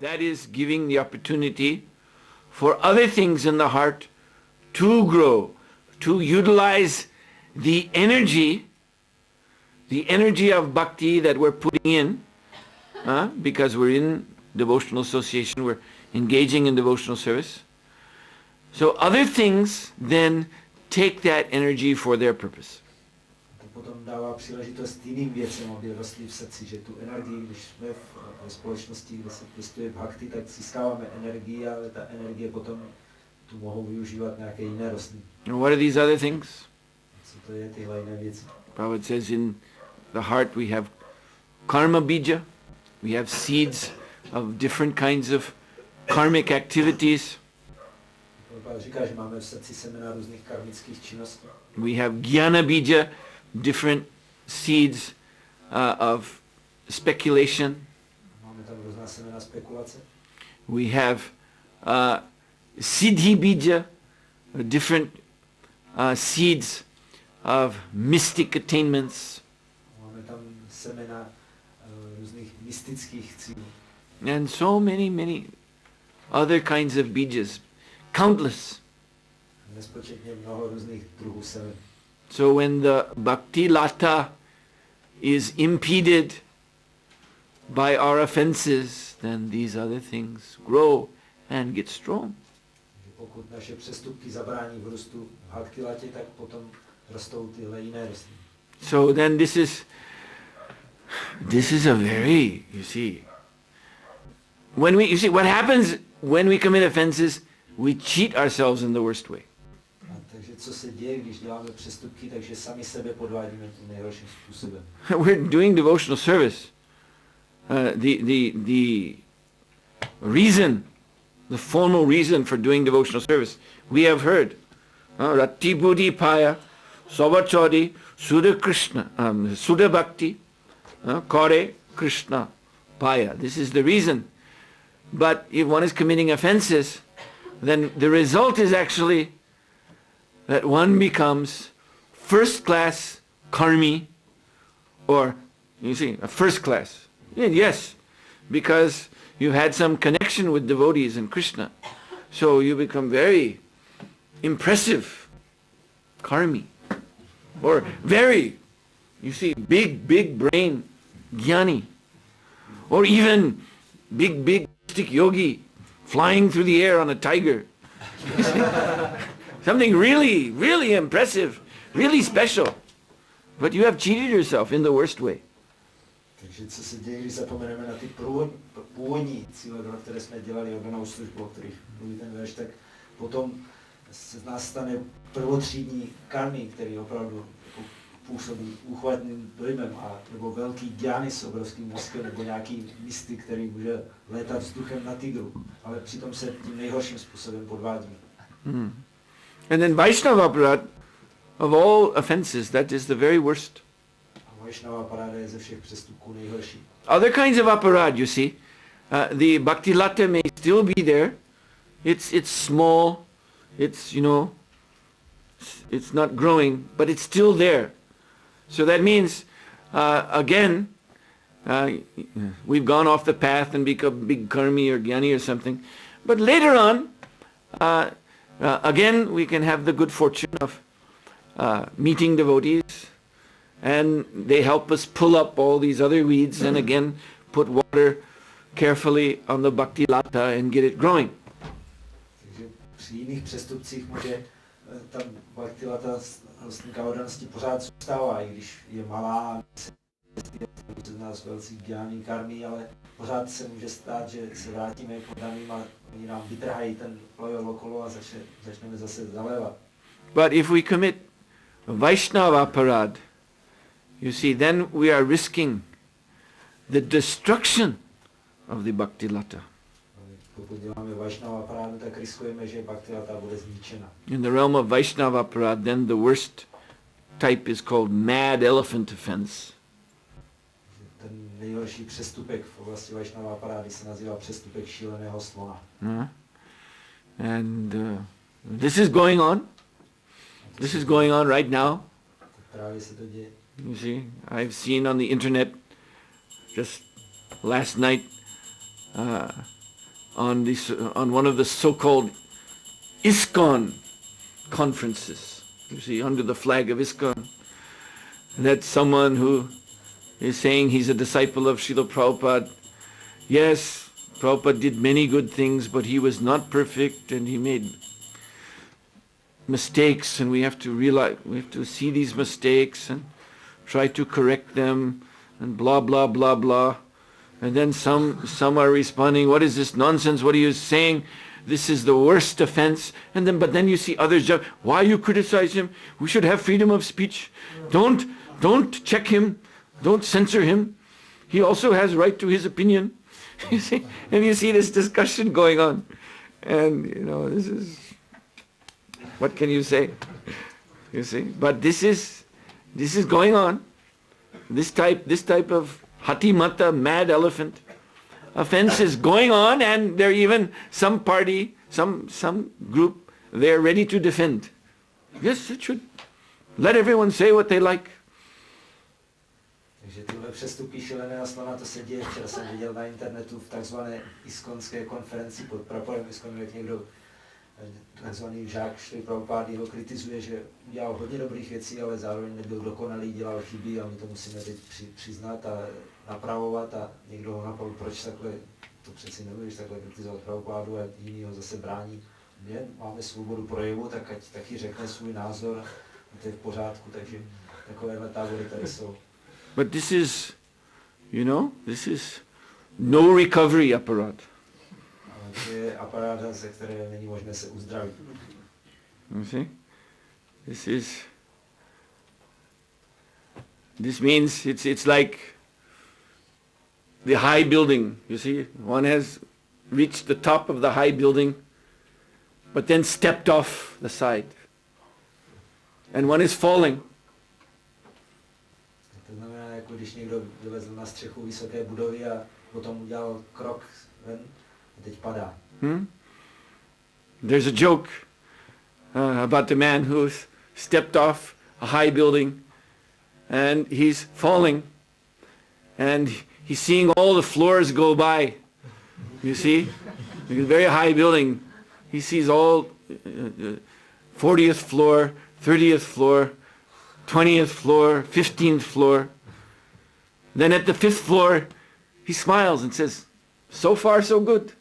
That is giving the opportunity for other things in the heart to grow, to utilize the energy of bhakti that we're putting in, because we're in devotional association, we're engaging in devotional service. So other things then take that energy for their purpose. Potom dává příležitost jiným věcem, aby rostly v srdci, že tu energii, když jsme ve společnosti, kde se pěstuje bhakti, tak získáváme energii, ale ta energie potom tu mohou využívat nějaké jiné rostliny. And what are these other things? Co to je tyhle jiné věci? Prabhupada says in the heart we have karma bija, we have seeds of different kinds of karmic activities. Prabhupada říká, že máme v srdci semena různých karmických činností. We have jnana bija, different seeds of speculation. Máme tam různá semena spekulace. We have siddhi bija, different seeds of mystic attainments. Máme tam semena různých mystických cílů. And so many other kinds of bijas, countless. Nespočetně mnoho různých druhů semen. So when the bhakti lata is impeded by our offenses, then these other things grow and get strong. Pokud naše přestupky zabrání v růstu bhakti latě, tak potom rostou tyhle jiné rostliny. So then this is a very, you see, what happens when we commit offenses, we cheat ourselves in the worst way. Takže co se děje, když děláme přestupky, takže sami sebe podvádíme tím nejhorším způsobem. We're doing devotional service. The reason, the formal reason for doing devotional service, we have heard. Rati buddhi paya, savachadi, Sudha Krishna, Sudha Bhakti, Kare Krishna paya. This is the reason. But if one is committing offenses, then the result is actually that one becomes first class karmi, or you see, a first class. Yes, because you had some connection with devotees and Krishna. So you become very impressive karmi. Or very, you see, big brain jnani. Or even big mystic yogi flying through the air on a tiger. Something really impressive, really special. But you have cheated yourself in the worst way. Takže co se děje, když zapomeneme na ty původní cíle, pro které jsme dělali organovou službu, o kterých mluví ten verš, tak potom se z nás stane prvotřídní karmy, který opravdu působí úchvatným dojmem, nebo velký dhyány s obrovským mozkem, nebo nějaký mystik, který může létat vzduchem na tygru, ale přitom se tím nejhorším způsobem podvádíme. And then Vaishnava aparad, of all offenses, that is the very worst. Vaishnava aparad je ze všech přestupků nejhorší. Other kinds of aparad, you see, the bhakti lata may still be there. It's small, it's, it's not growing, but it's still there. So that means, again, we've gone off the path and become big karmi or jnani or something. But later on, again, we can have the good fortune of meeting devotees, and they help us pull up all these other weeds and again put water carefully on the bhakti lata and get it growing. Takže při jiných přestupcích může tam bhakti lata rostlinka oddanosti pořád zůstává, i když je malá, z nás velcí dhyány karmy, ale pořád se může stát, že se vrátíme k oddaným a oni nám vytrhají ten plojel okolo a začneme zase zalévat. But if we commit Vaishnava aparad, you see, then we are risking the destruction of the bhakti lata. Pokud děláme Vaishnava aparádu, tak riskujeme, že bhakti lata bude zničena. In the realm of Vaishnava aparad, then the worst type is called mad elephant offense. Ten nejhorší přestupek v oblasti Vaishnava aparády se nazývá přestupek šíleného slona. And this is going on. This is going on right now. Právě se to děje. You see, I've seen on the internet just last night on one of the so-called ISKCON conferences. You see, under the flag of ISKCON. That's someone who is saying he's a disciple of Srila Prabhupada. Yes, Prabhupada did many good things, but he was not perfect and he made mistakes, and we have to realize, we have to see these mistakes and try to correct them and blah, blah, blah, blah. And then some are responding, what is this nonsense? What are you saying? This is the worst offense. But then you see others, why you criticize him? We should have freedom of speech. Don't check him. Don't censor him. He also has right to his opinion. You see, and you see this discussion going on. And this is, what can you say? You see, but this is going on. This type of hati mata, mad elephant offense is going on, and there even some party, some group, they're ready to defend. Yes, it should. Let everyone say what they like. Takže tyhle přestupy šílené a slona, to se děje. Včera jsem viděl na internetu v takzvané iskonské konferenci pod praporem ISKCON, jak někdo, takzvaný žák Šry Prabhupády, ho kritizuje, že udělal hodně dobrých věcí, ale zároveň nebyl dokonalý, dělal chyby a my to musíme teď přiznat a napravovat, a někdo ho napadl, proč takhle, to přeci nebudeš takhle kritizovat Prabhupádu, a jiný ho zase brání. My máme svobodu projevu, tak ať taky řekne svůj názor, a to je v pořádku, takže takovéhle tábory tady jsou. But this is no recovery apparat. To je aparát, ze které není možné se uzdravit. You see? This means it's like the high building. You see, one has reached the top of the high building, but then stepped off the side, and one is falling. To znamená, jako když někdo vylezl na střechu vysoké budovy a potom udělal krok ven a teď padá. There's a joke about the man who stepped off a high building and he's falling and he's seeing all the floors go by. You see? It's a very high building. He sees all 40th floor, 30th floor, 20th floor, 15th floor. Then at the 5th floor, he smiles and says, so far so good.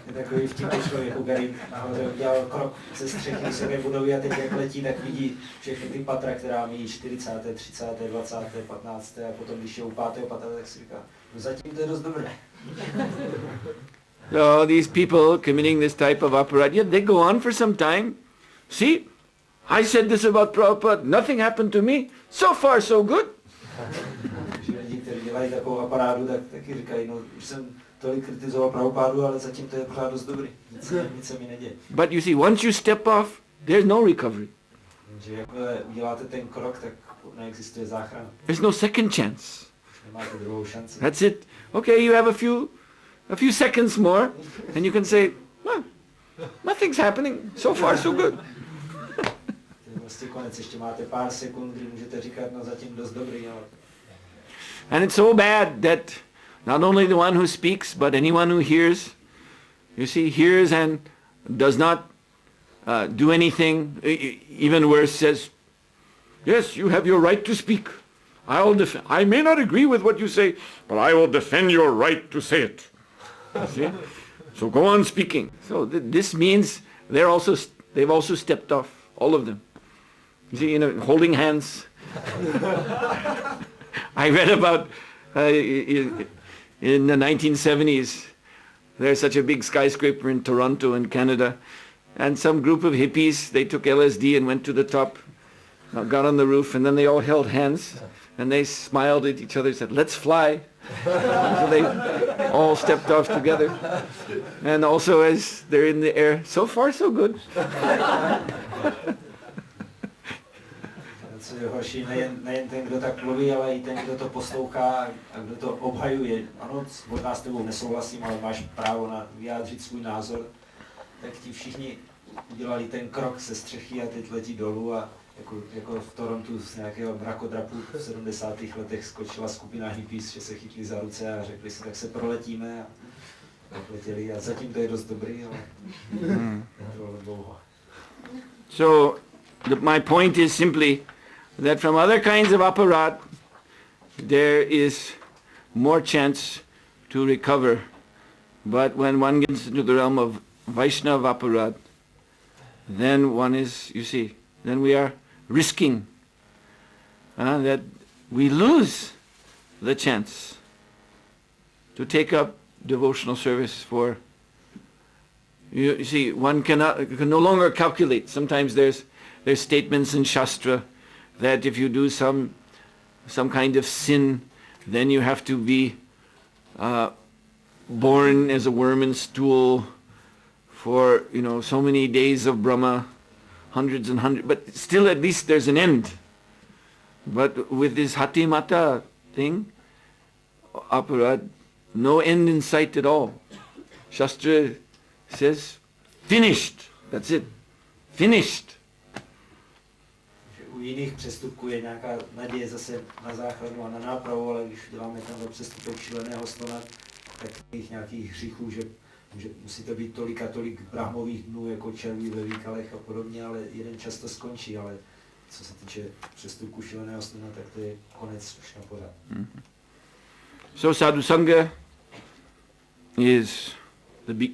Je takový vtipný člověk, který nahoře udělal krok ze střechy vysoké budovy a teď jak letí, tak vidí všechny ty patra, která míjí 40., 30., 20., 15. a potom když je u 5. patra, tak si říká, no zatím to je dost dobré. So these people committing this type of aparat, they go on for some time. See, I said this about Prabhupada, nothing happened to me, so far so good. Lidi, kteří dělají takovou aparádu, tak taky říkají, no už jsem tolik kritizoval Prabhupádu, ale zatím to je pořád dost dobrý, nic se mi neděje. But you see, once you step off, there's no recovery. Takže jakmile uděláte ten krok, tak neexistuje záchrana. There's no second chance. Nemáte druhou šanci. That's it. Okay, you have a few seconds more, and you can say, well, nothing's happening, so far so good. Vlastně konec, ještě máte pár sekund, kdy můžete říkat, no zatím dost dobrý, ale... And it's so bad that not only the one who speaks, but anyone who hears, you see, hears and does not do anything, even worse, says, yes, you have your right to speak. I may not agree with what you say, but I will defend your right to say it. You see? So go on speaking. So this means they've also stepped off, all of them. You see, holding hands. I read about in the 1970s, there's such a big skyscraper in Toronto in Canada, and some group of hippies, they took LSD and went to the top, got on the roof, and then they all held hands, and they smiled at each other and said, let's fly. So they all stepped off together. And also as they're in the air, so far so good. Co je horší, nejen ten, kdo tak mluví, ale i ten, kdo to poslouchá a kdo to obhajuje. Ano, možná s tebou nesouhlasím, ale máš právo na vyjádřit svůj názor. Tak ti všichni udělali ten krok ze střechy a teď letí dolů a jako v Torontu z nějakého mrakodrapu v 70. letech skočila skupina hippies, že se chytli za ruce a řekli si, tak se proletíme a letěli a zatím to je dost dobrý, ale netrvalo dlouho. So my point is simply that from other kinds of aparat there is more chance to recover, but when one gets into the realm of Vaishnava aparat, then one is, you see, then we are risking that we lose the chance to take up devotional service for, you see, one can no longer calculate. Sometimes there's statements in Shastra that if you do some kind of sin, then you have to be born as a worm in stool for, so many days of Brahma, hundreds and hundreds, but still at least there's an end. But with this Hati Mata thing, aparad, no end in sight at all. Shastra says, finished, that's it, finished. U jiných přestupků je nějaká naděje zase na záchranu a na nápravu, ale když děláme tenhle přestupek šíleného slona, tak nějakých hříchů, že musí to být tolik a tolik brahmových dnů, jako červí ve výkalech a podobně, ale jeden čas to skončí, ale co se týče přestupku šíleného slona, tak to je konec už na pořád. So Sadhu Sanga is,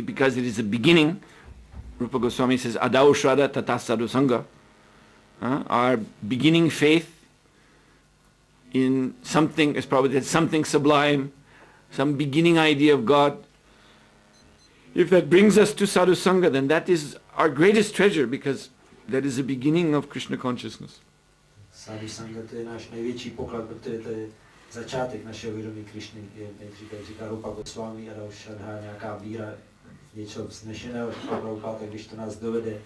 because it is the beginning, Rupa Goswami says, Adau Shraddha Tata Sadhu Sanga. Our beginning faith in something, is probably something sublime, some beginning idea of God. If that brings us to Sadhu Sanga, then that is our greatest treasure, because that is the beginning of Krishna consciousness. Sadhu Sanga to je náš největší poklad, protože to je začátek našeho vědomí Krišny, jak říká Rupa Goswami a další Shraddha, nějaká víra, něco vznešeného, říká Prabhupada, tak když to nás dovede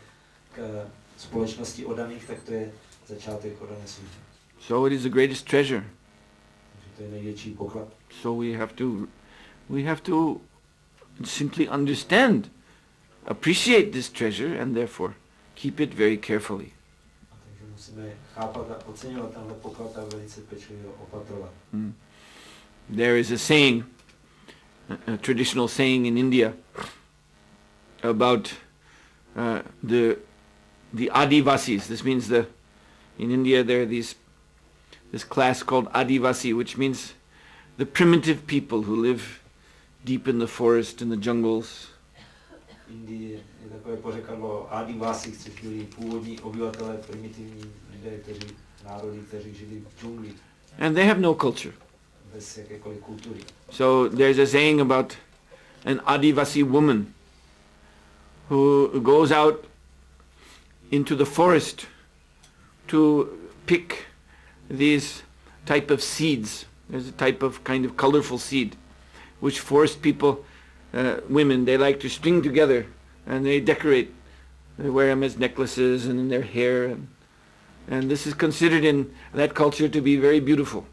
k společnosti oddaných, tak to je začátek oddané služby. So it is the greatest treasure. To je největší poklad. So we have to simply understand, appreciate this treasure, and therefore keep it very carefully. Takže musíme chápat a oceňovat tenhle poklad a velice pečlivě opatrovat. There is a saying, a traditional saying in India about the Adivasis. This means in India there are this class called Adivasi, which means the primitive people who live deep in the forest, in the jungles. Indii je takové pořekadlo Adivasi, což byli původní obyvatelé, primitivní lidé, národy, kteří žili v džungli. And they have no culture. Bez jakékoliv kultury. So there's a saying about an Adivasi woman who goes out into the forest to pick these type of seeds. There's a type of kind of colorful seed which forest people, women, they like to string together and they decorate. They wear them as necklaces and in their hair, and this is considered in that culture to be very beautiful.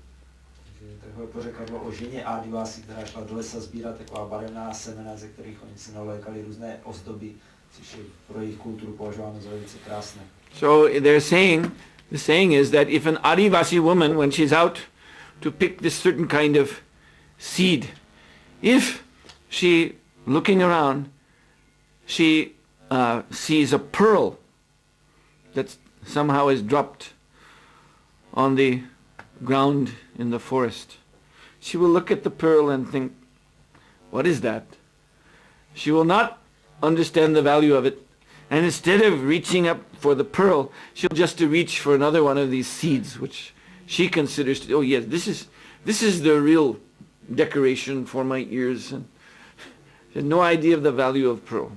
Takové pořekadlo o ženě Adivasi, která šla do lesa sbírat taková barevná semena, ze kterých oni si nalékali různé ozdoby, což je pro jejich kulturu považováno za velice krásné. So the saying is that if an Adivasi woman, when she's out to pick this certain kind of seed, if she, looking around, she sees a pearl that somehow is dropped on the ground in the forest, she will look at the pearl and think, what is that? She will not understand the value of it, and instead of reaching up for the pearl, she'll just reach for another one of these seeds, which she considers, oh yes, this is the real decoration for my ears, and she has no idea of the value of pearl.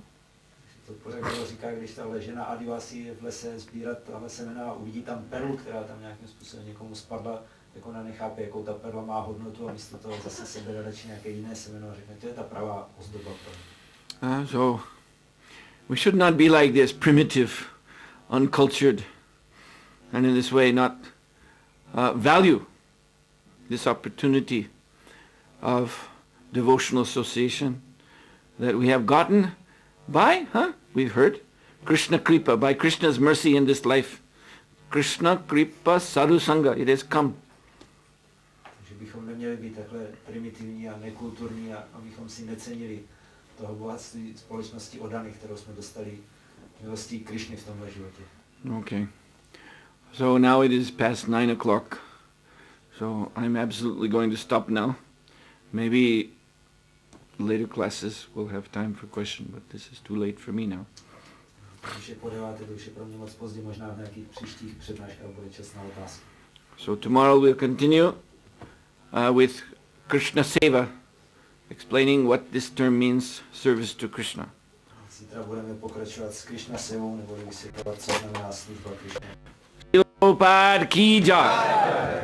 To pořekadlo říká, když tahle žena Adivasi je v lese sbírat tahle semena a uvidí tam perlu, která tam nějakým způsobem někomu spadla, tak ona nechápe, jakou ta perla má hodnotu a místo toho zase sebere radši nějaké jiné semeno a řekne, to je ta pravá ozdoba. So we should not be like this, primitive, uncultured, and in this way not value this opportunity of devotional association that we have gotten by, we've heard, Krishna Kripa, by Krishna's mercy in this life, Krishna Kripa Sadhu Sanga. It has come. Takže bychom neměli být takhle primitivní a nekulturní a abychom si necenili toho bohatství společnosti oddaných, kterou jsme dostali milostí Krišny v tomhle životě. Okay. So now it is past 9 o'clock. So I'm absolutely going to stop now. Maybe later classes will have time for question, but this is too late for me now. Když je po 9, to už je pro mě moc pozdě, možná v nějakých příštích přednáškách bude čas na otázky. So tomorrow we'll continue with Krishna Seva, explaining what this term means, service to Krishna. Zítra budeme pokračovat s Krishna Sevou, nebo vysvětlovat, co znamená služba Krišně. Prabhupada ki jai.